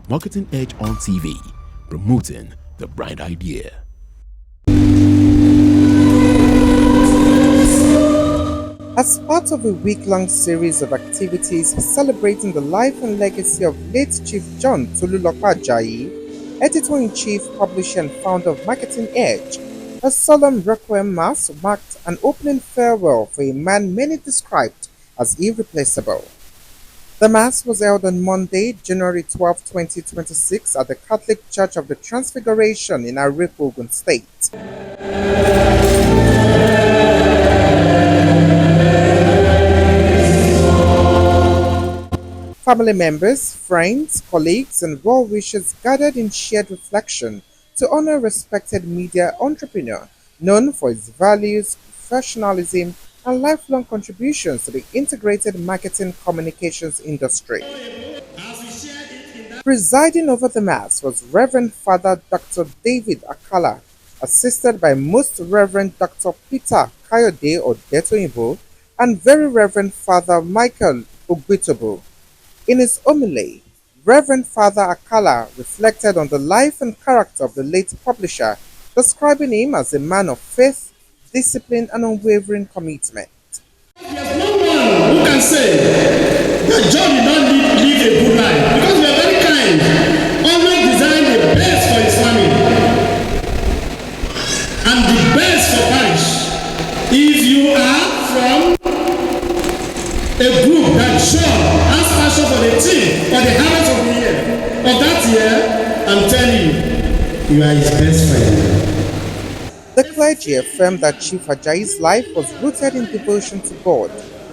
Marketing Edge on TV, promoting the bright idea. As part of a week-long series of activities celebrating the life and legacy of late Chief John Ajayi, Editor-in-Chief, Publisher and Founder of Marketing Edge, a solemn requiem mass marked an opening farewell for a man many described as irreplaceable. The mass was held on Monday, January 12, 2026 at the Catholic Church of the Transfiguration in Arepo, Ogun State. Family members, friends, colleagues, and well-wishers gathered in shared reflection to honor respected media entrepreneur known for his values, professionalism, and lifelong contributions to the integrated marketing communications industry. Presiding over the Mass was Reverend Father Dr. David Akala, assisted by Most Reverend Dr. Peter Kayode Odetoyinbo and Very Reverend Father Michael Ogbitobo. In his homily, Reverend Father Akala reflected on the life and character of the late publisher, describing him as a man of faith, discipline, and unwavering commitment. There's no one who can say that John did not live a good life, because we are very kind, always design the best for his family and the best for parish. If you are from a group that John has passion for the team or the harvest of the year, of that year, I'm telling you, you are his best friend. The clergy affirmed that Chief Ajayi's life was rooted in devotion to God,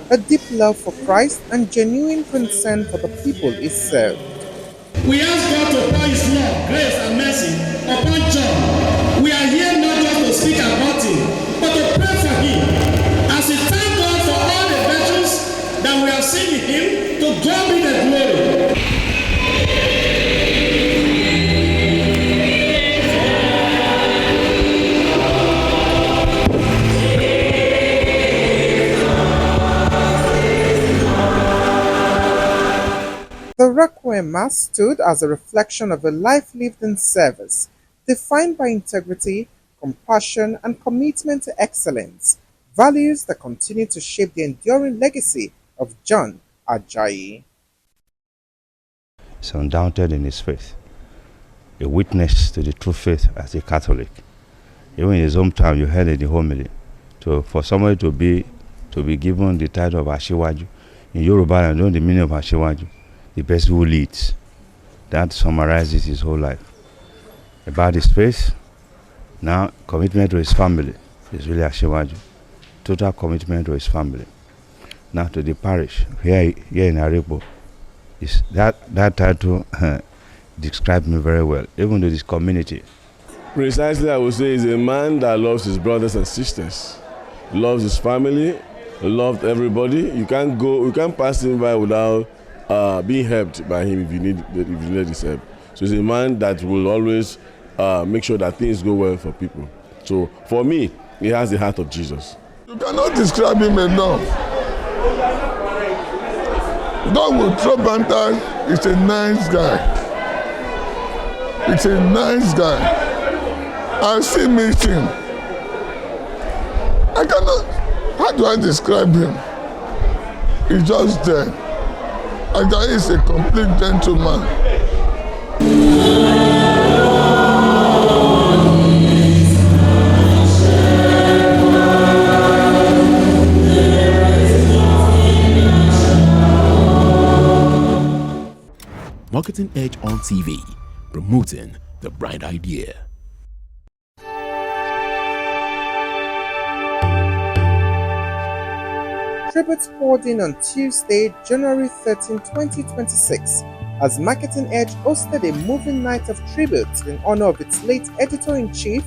a deep love for Christ, and genuine concern for the people he served. We ask God to pour his love, grace, and mercy upon John. We are here not just to speak about him, but to pray for him. As we thank God for all the virtues that we have seen in him, to God be the glory. The Requiem Mass stood as a reflection of a life lived in service, defined by integrity, compassion, and commitment to excellence, values that continue to shape the enduring legacy of John Ajayi. He's undoubted in his faith, a witness to the true faith as a Catholic. Even in his hometown, you heard in the homily, for somebody to be given the title of Ashiwaju. In Yoruba, I know the meaning of Ashiwaju, the person who leads. That summarizes his whole life. About his faith, now commitment to his family is really Ashiwaju. Total commitment to his family. Now to the parish, here in Arepo, that title describes me very well, even to this community. Precisely, I would say he's a man that loves his brothers and sisters, loves his family, loved everybody. You can't pass him by without being helped by him if you need his help. So he's a man that will always make sure that things go well for people. So for me, he has the heart of Jesus. You cannot describe him enough. God will throw banter. He's a nice guy. He's a nice guy. I still meet him. I cannot. How do I describe him? He's just there. Ajayi is a complete gentleman. Marketing Edge on TV, promoting the bright idea. Tributes poured in on Tuesday, January 13, 2026, as Marketing Edge hosted a moving night of tributes in honor of its late editor-in-chief,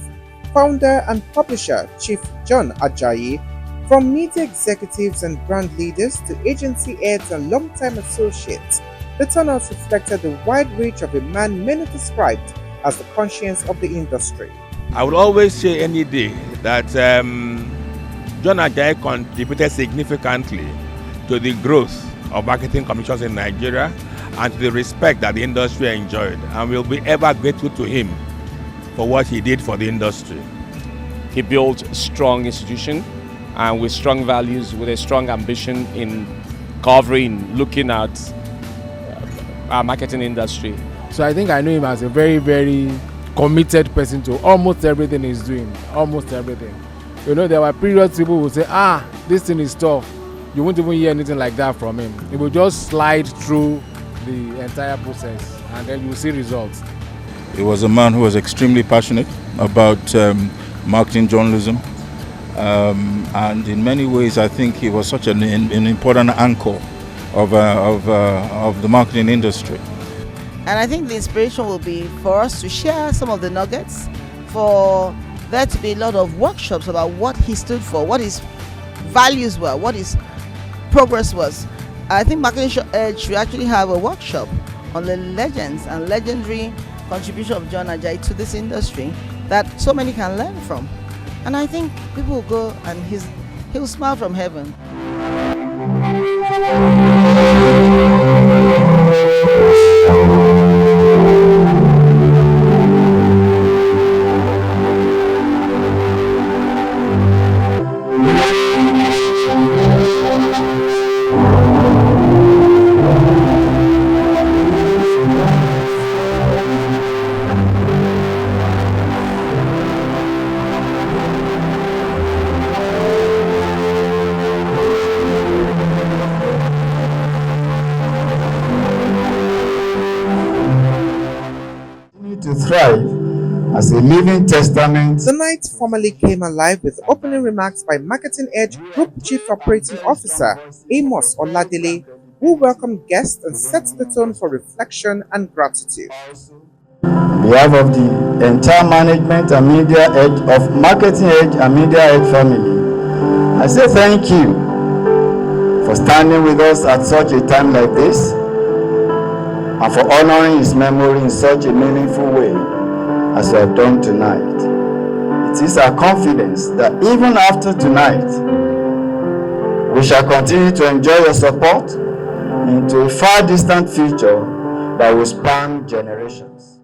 founder and publisher, Chief John Ajayi. From media executives and brand leaders to agency heads and long-time associates, the turnout reflected the wide reach of a man many described as the conscience of the industry. I would always say any day that John Ajayi contributed significantly to the growth of marketing commissions in Nigeria and to the respect that the industry enjoyed, and we'll be ever grateful to him for what he did for the industry. He built a strong institution and with strong values, with a strong ambition in covering, looking at our marketing industry. So I think I know him as a very, very committed person to almost everything he's doing, almost everything. You know, there were periods people would say, this thing is tough. You won't even hear anything like that from him. He will just slide through the entire process and then you will see results. He was a man who was extremely passionate about marketing journalism. And in many ways, I think he was such an important anchor of the marketing industry. And I think the inspiration will be for us to share some of the nuggets, for there to be a lot of workshops about what he stood for, what his values were, what his progress was. I think Marketing Edge should actually have a workshop on the legends and legendary contribution of John Ajayi to this industry that so many can learn from. And I think people will go and he'll smile from heaven. To thrive as a living testament. The night formally came alive with opening remarks by Marketing Edge Group Chief Operating Officer Amos Oladele, who welcomed guests and set the tone for reflection and gratitude. On behalf of the entire management and media edge of Marketing Edge and Media Edge family, I say thank you for standing with us at such a time like this, and for honoring his memory in such a meaningful way as you have done tonight. It is our confidence that even after tonight, we shall continue to enjoy your support into a far distant future that will span generations.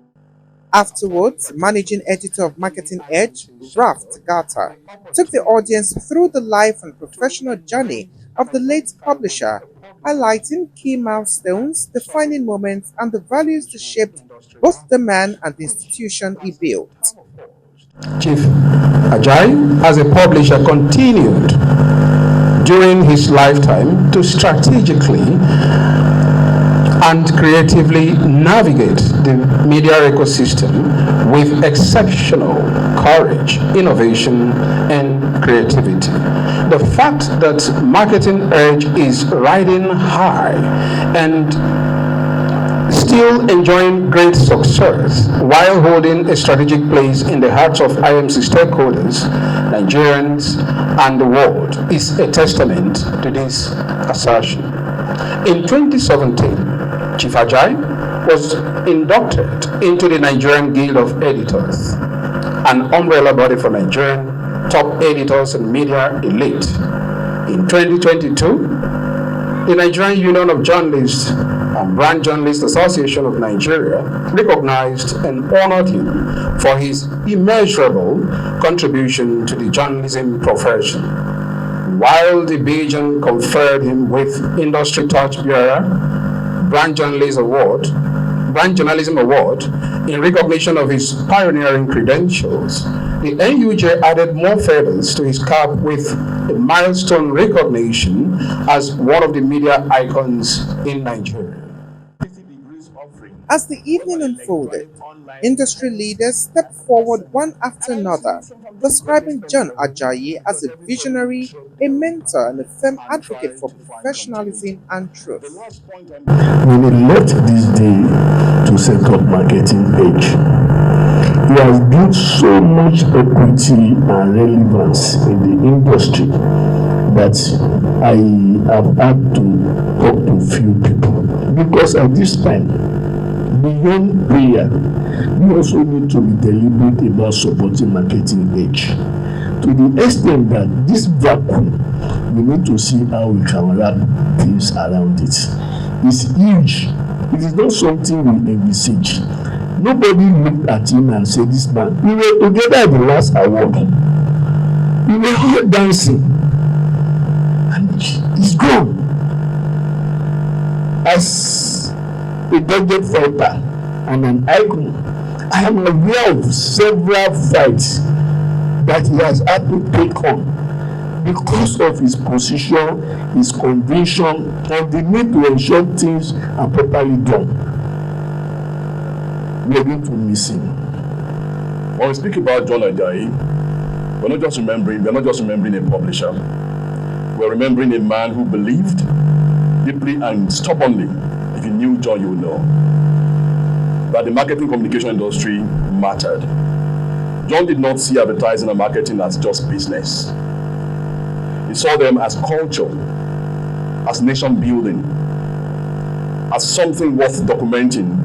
Afterwards, Managing Editor of Marketing Edge, Raft Gata, took the audience through the life and professional journey of the late publisher, highlighting key milestones, defining moments, and the values that shaped both the man and the institution he built. Chief Ajayi, as a publisher, continued during his lifetime to strategically and creatively navigate the media ecosystem with exceptional courage, innovation, and creativity. The fact that Marketing Edge is riding high and still enjoying great success while holding a strategic place in the hearts of IMC stakeholders, Nigerians, and the world is a testament to this assertion. In 2017, Chief Ajayi was inducted into the Nigerian Guild of Editors, an umbrella body for Nigerian top editors and media elite. In 2022, the Nigerian Union of Journalists and Brand Journalists Association of Nigeria recognized and honored him for his immeasurable contribution to the journalism profession, while the Belgian conferred him with Industry Touch Bearer Brand Journalism Award in recognition of his pioneering credentials. The NUJ added more feathers to his cap with a milestone recognition as one of the media icons in Nigeria. As the evening unfolded, industry leaders stepped forward one after another, describing John Ajayi as a visionary, a mentor, and a firm advocate for professionalism and truth. When he left this day to set up Marketing Edge, he has built so much equity and relevance in the industry that I have had to talk to few people. Because at this time, beyond prayer, we also need to be deliberate about supporting Marketing Edge. To the extent that this vacuum, we need to see how we can wrap things around it. It's huge It is not something we envisage. Nobody looked at him and said, this man, we were together at the last award. We were here dancing. And he's gone. As a dogged fighter and an icon, I am aware of several fights that he has had to take on because of his position, his conviction, and the need to ensure things are properly done. We are going to miss him. When we speak about John Ajayi, we're not just remembering a publisher. We're remembering a man who believed deeply and stubbornly. If you knew John, you would know that the marketing communication industry mattered. John did not see advertising and marketing as just business. He saw them as culture, as nation building, as something worth documenting,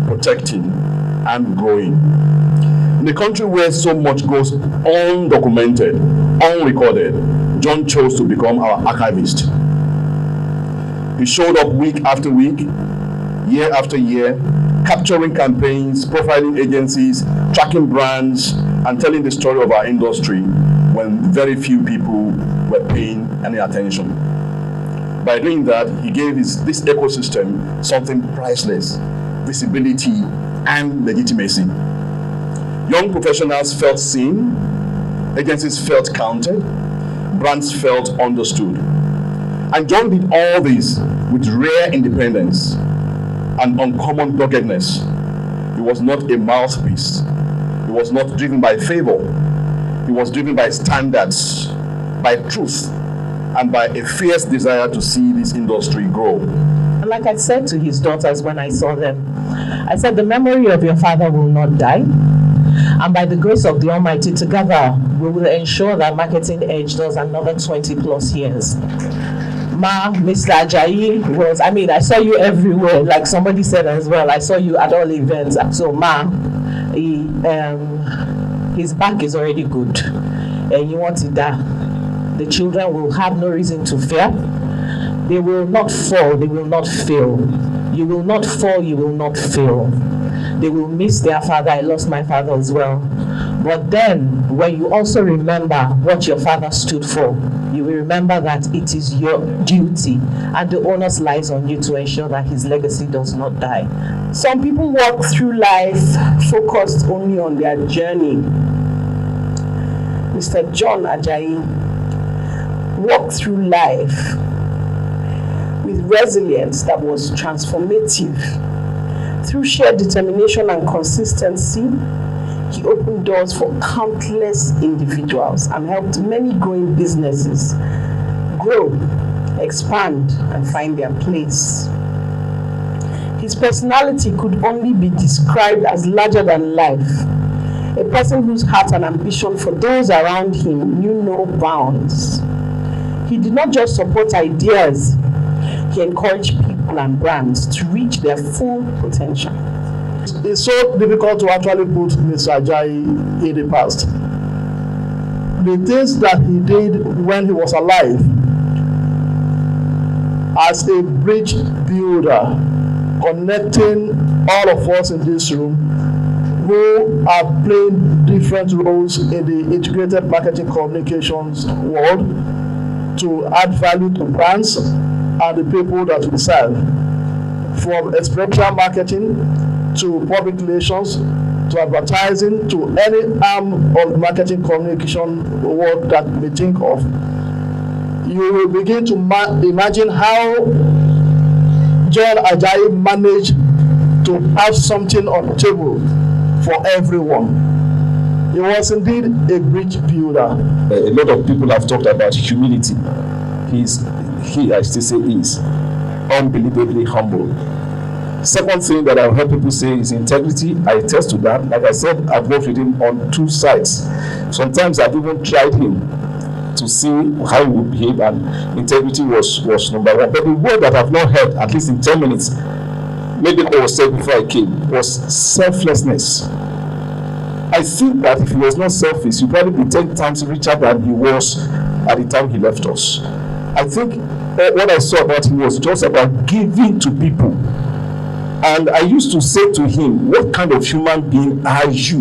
protecting, and growing. In a country where so much goes undocumented, unrecorded, John chose to become our archivist. He showed up week after week, year after year, capturing campaigns, profiling agencies, tracking brands, and telling the story of our industry when very few people were paying any attention. By doing that, he gave this ecosystem something priceless: visibility and legitimacy. Young professionals felt seen, agencies felt counted, brands felt understood. And John did all this with rare independence and uncommon doggedness. He was not a mouthpiece. He was not driven by favor. He was driven by standards, by truth, and by a fierce desire to see this industry grow. Like I said to his daughters when I saw them, I said, the memory of your father will not die. And by the grace of the Almighty, together, we will ensure that Marketing Edge does another 20 plus years. Ma, Mr. Ajayi was, I saw you everywhere, like somebody said as well. I saw you at all events. So Ma, his back is already good. And you want it that the children will have no reason to fear. They will not fall, they will not fail. You will not fall, you will not fail. They will miss their father. I lost my father as well. But then, when you also remember what your father stood for, you will remember that it is your duty and the onus lies on you to ensure that his legacy does not die. Some people walk through life focused only on their journey. Mr. John Ajayi walked through life with resilience that was transformative. Through sheer determination and consistency, he opened doors for countless individuals and helped many growing businesses grow, expand, and find their place. His personality could only be described as larger than life, a person whose heart and ambition for those around him knew no bounds. He did not just support ideas, he encouraged people and brands to reach their full potential. It's so difficult to actually put Mr. Ajayi in the past. The things that he did when he was alive as a bridge builder, connecting all of us in this room who are playing different roles in the integrated marketing communications world to add value to brands and the people that we serve. From experiential marketing to public relations, to advertising, to any arm of the marketing communication world that you may think of, you will begin to imagine how John Ajayi managed to have something on the table for everyone. He was indeed a bridge builder. A lot of people have talked about humility. He, I still say, is unbelievably humble. Second thing that I'll help people say is integrity. I attest to that. Like I said, I've worked with him on two sides. Sometimes I've even tried him to see how he would behave, and integrity was number one. But the word that I've not heard, at least in 10 minutes, maybe what was said before I came, was selflessness. I think that if he was not selfish, he'd probably be 10 times richer than he was at the time he left us. I think what I saw about him was just about giving to people. And I used to say to him, what kind of human being are you?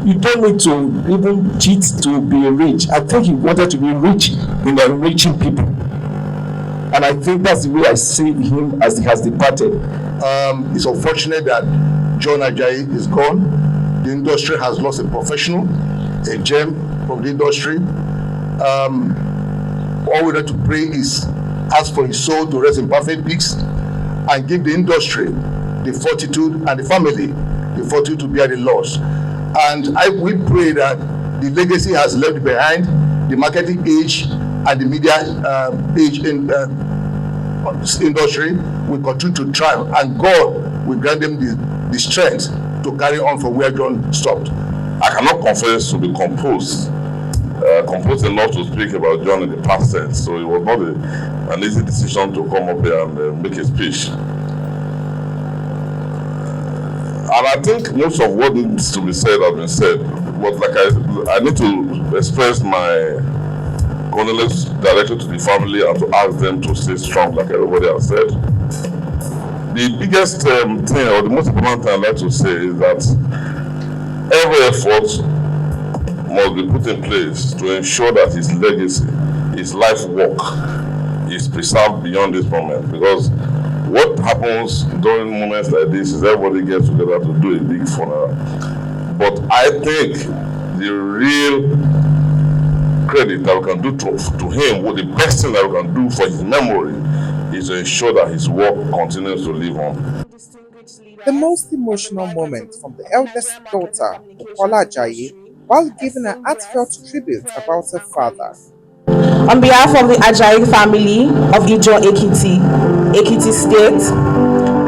You don't need to even cheat to be rich. I think he wanted to be rich in enriching people. And I think that's the way I see him as he has departed. It's unfortunate that John Ajayi is gone. The industry has lost a professional, a gem from the industry. All we need to pray is ask for his soul to rest in perfect peace and give the industry the fortitude and the family the fortitude to bear the loss. And we pray that the legacy has left behind, the marketing age and the media age in industry will continue to thrive, and God will grant them the strength to carry on from where John stopped. I cannot confess to be composed enough to speak about John in the past tense, so it was not an easy decision to come up here and make a speech. And I think most of what needs to be said has been said, but like I need to express my condolence directly to the family and to ask them to stay strong, like everybody has said. The biggest thing, or the most important thing I'd like to say, is that every effort must be put in place to ensure that his legacy, his life work, is preserved beyond this moment. Because what happens during moments like this is everybody gets together to do a big funeral. But I think the real credit that we can do to him, the best thing that we can do for his memory, is to ensure that his work continues to live on. The most emotional moment from the eldest daughter, Bukola Ajayi, while giving an heartfelt tribute about her father. On behalf of the Ajayi family of Ijo Ekiti State,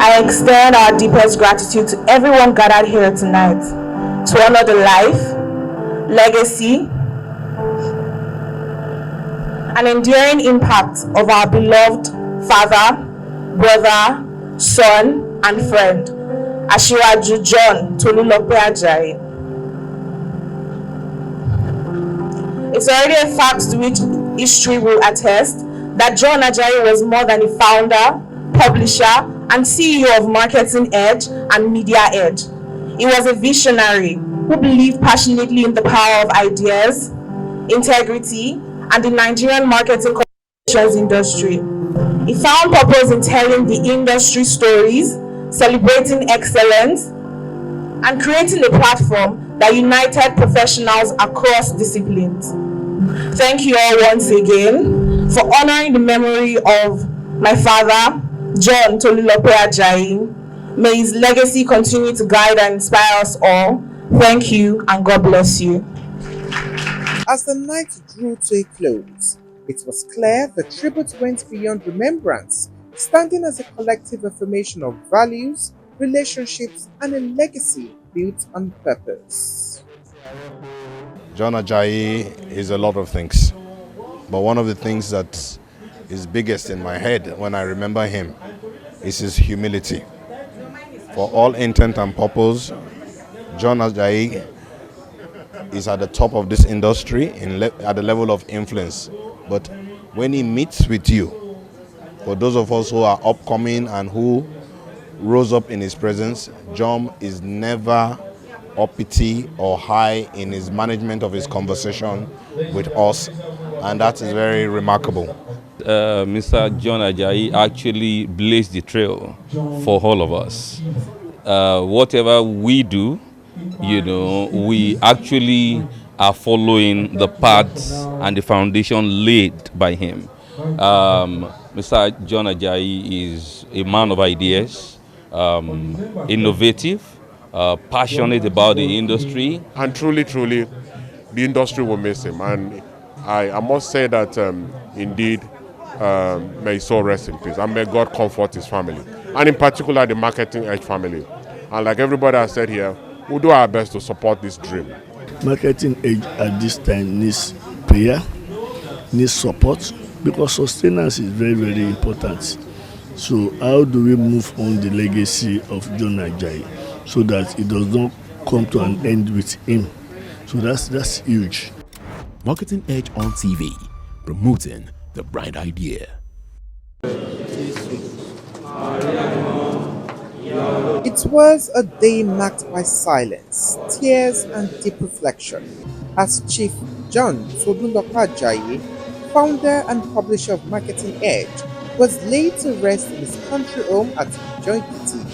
I extend our deepest gratitude to everyone gathered here tonight to honor the life, legacy, and enduring impact of our beloved father, brother, son, and friend, Asiwaju John Tolulope Ajayi. It's already a fact to which history will attest that John Ajayi was more than a founder, publisher, and CEO of Marketing Edge and Media Edge. He was a visionary who believed passionately in the power of ideas, integrity, and the Nigerian marketing communications industry. He found purpose in telling the industry stories, celebrating excellence, and creating a platform that united professionals across disciplines. Thank you all once again for honoring the memory of my father, John Tolulope Ajayi. May his legacy continue to guide and inspire us all. Thank you and God bless you. As the night drew to a close, it was clear the tribute went beyond remembrance, standing as a collective affirmation of values, relationships, and a legacy built on purpose. John Ajayi is a lot of things, but one of the things that is biggest in my head when I remember him is his humility. For all intent and purpose, John Ajayi is at the top of this industry at the level of influence. But when he meets with you, for those of us who are upcoming and who rose up in his presence, John is never uppity or high in his management of his conversation with us, and that is very remarkable. Mr. John Ajayi actually blazed the trail for all of us. Whatever we do, we actually are following the paths and the foundation laid by him. Mr. John Ajayi is a man of ideas, innovative, passionate about the industry. And truly, the industry will miss him. And I must say that indeed, may his soul rest in peace. And may God comfort his family. And in particular, the Marketing Edge family. And like everybody has said here, we'll do our best to support this dream. Marketing Edge at this time needs prayer, needs support, because sustenance is very, very important. So how do we move on the legacy of John Ajayi so that it does not come to an end with him? So that's huge. Marketing Edge on TV, promoting the bright idea. It was a day marked by silence, tears, and deep reflection, as Chief John Ajayi, founder and publisher of Marketing Edge, was laid to rest in his country home at Ajayi,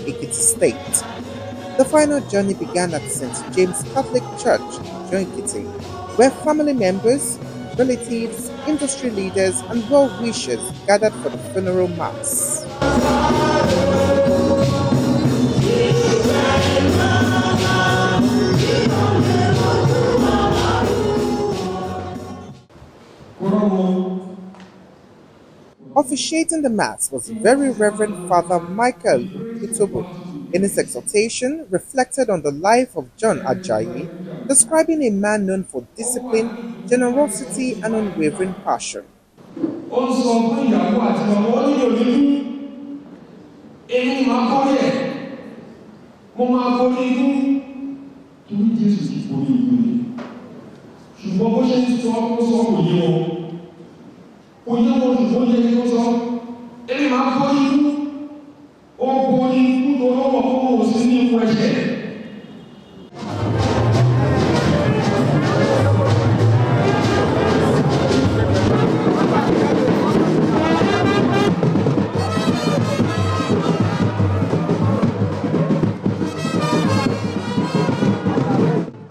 Ekiti State. The final journey began at St. James Catholic Church, Ajayi, where family members, relatives, industry leaders, and well-wishers gathered for the funeral mass. Officiating the Mass was Very Reverend Father Michael Itobo. In his exhortation, reflected on the life of John Ajayi, describing a man known for discipline, generosity, and unwavering passion.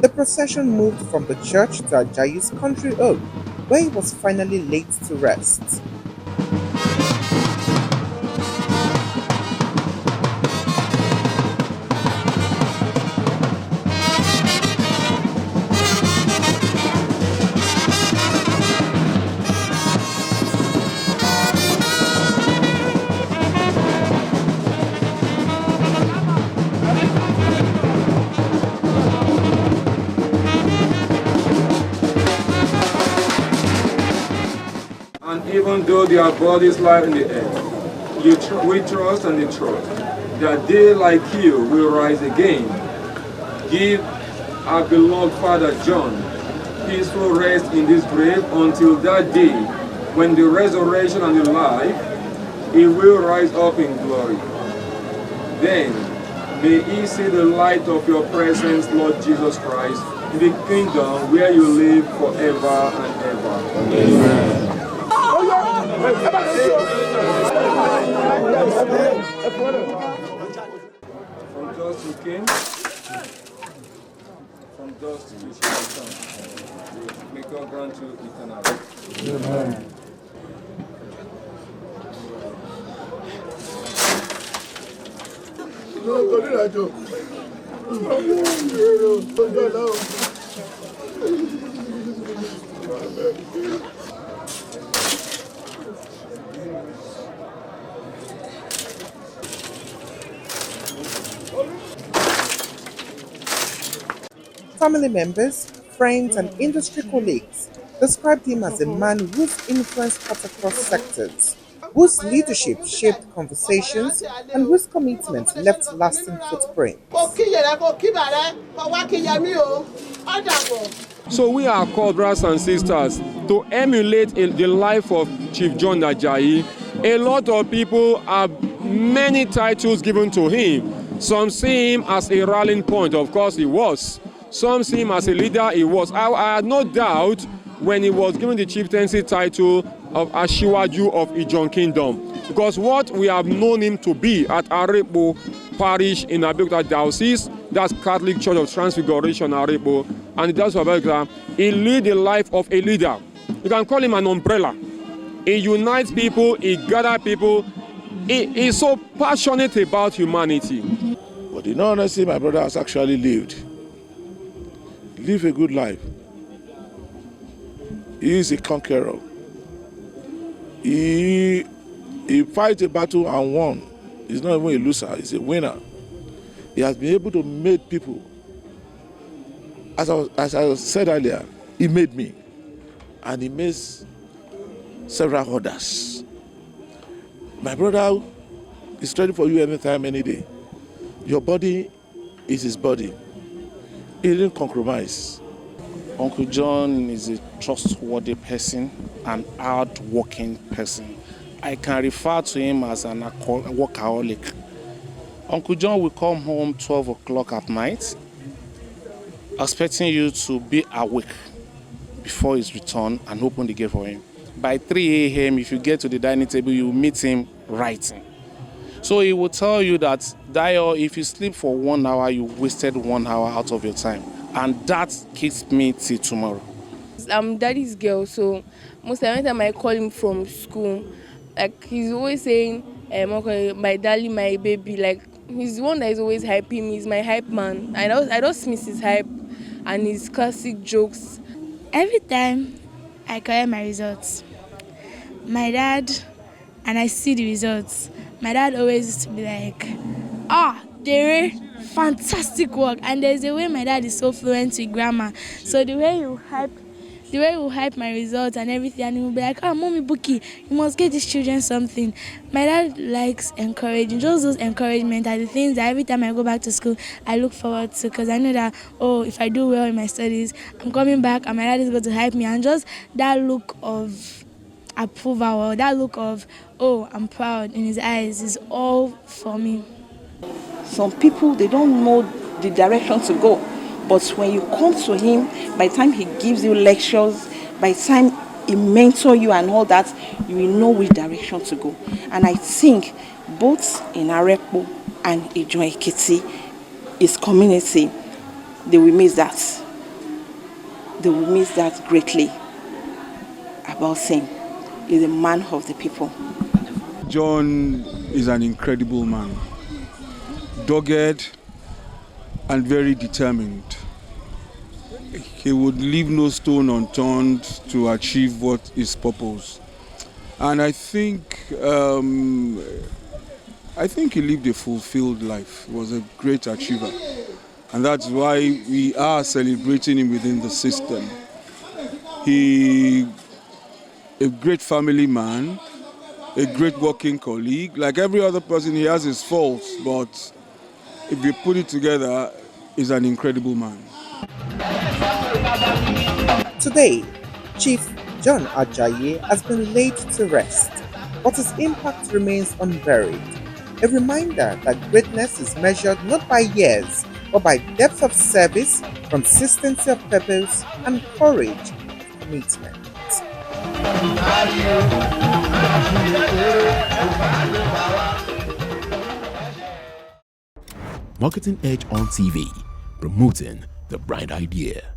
The procession moved from the church to Ajayi's country home, where he was finally laid to rest. And even though their bodies lie in the earth, we trust and trust that they like you will rise again. Give our beloved Father John peaceful rest in this grave until that day when the resurrection and the life, he will rise up in glory. Then may he see the light of your presence, Lord Jesus Christ, in the kingdom where you live forever and ever. Amen. From dust you came, from dust you shall return. May God grant you eternal life. Amen. Family members, friends, and industry colleagues described him as a man whose influence cut across sectors, whose leadership shaped conversations, and whose commitment left lasting footprints. So we are called, brothers and sisters, to emulate the life of Chief John Ajayi. A lot of people have many titles given to him. Some see him as a rallying point. Of course, he was. Some see him as a leader. He was. I had no doubt when he was given the chieftaincy title of Ajayi of Ijon Kingdom, because what we have known him to be at Arepo Parish in Abeokuta Diocese, that's Catholic Church of Transfiguration Arepo, and the Diocese of Abeokuta, he lead the life of a leader. You can call him an umbrella. He unites people, he gathers people. He is so passionate about humanity. But in all honesty, my brother has actually lived a good life. He is a conqueror. He fights a battle and won. He's not even a loser, he's a winner. He has been able to make people. As I said earlier, he made me. And he makes several others. My brother is ready for you anytime, any day. Your body is his body. He didn't compromise. Uncle John is a trustworthy person, an hard-working person. I can refer to him as an workaholic. Uncle John will come home 12 o'clock at night, expecting you to be awake before his return and open the gate for him. By 3 a.m., if you get to the dining table, you will meet him writing. So he will tell you that, Dayo, if you sleep for 1 hour, you wasted 1 hour out of your time. And that keeps me till tomorrow. I'm daddy's girl, so most of the time I call him from school. Like, he's always saying, okay, my darling, my baby. Like, he's the one that is always hyping me. He's my hype man. I don't miss his hype and his classic jokes. Every time I collect my results, my dad, and I see the results, my dad always used to be like, Dere, fantastic work. And there's a way my dad is so fluent with grammar. So the way you hype my results and everything, and he will be like, Mommy Buki, you must get these children something. My dad likes encouraging. Just those encouragement are the things that every time I go back to school, I look forward to, because I know that, if I do well in my studies, I'm coming back and my dad is going to hype me. And just that look of approval, or that look of, I'm proud in his eyes, is all for me. Some people, they don't know the direction to go. But when you come to him, by the time he gives you lectures, by the time he mentors you and all that, you will know which direction to go. And I think both in Arepo and Ijon Ekiti, his community, they will miss that. They will miss that greatly about him. He's a man of the people. John is an incredible man. Dogged and very determined. He would leave no stone unturned to achieve what his purpose. And I think he lived a fulfilled life. He was a great achiever. And that's why we are celebrating him within the system. He, a great family man, a great working colleague. Like every other person, he has his faults, but if you put it together, he's an incredible man. Today, Chief John Ajayi has been laid to rest, but his impact remains unburied. A reminder that greatness is measured not by years, but by depth of service, consistency of purpose, and courage of commitment. Marketing Edge on TV, promoting the bright idea.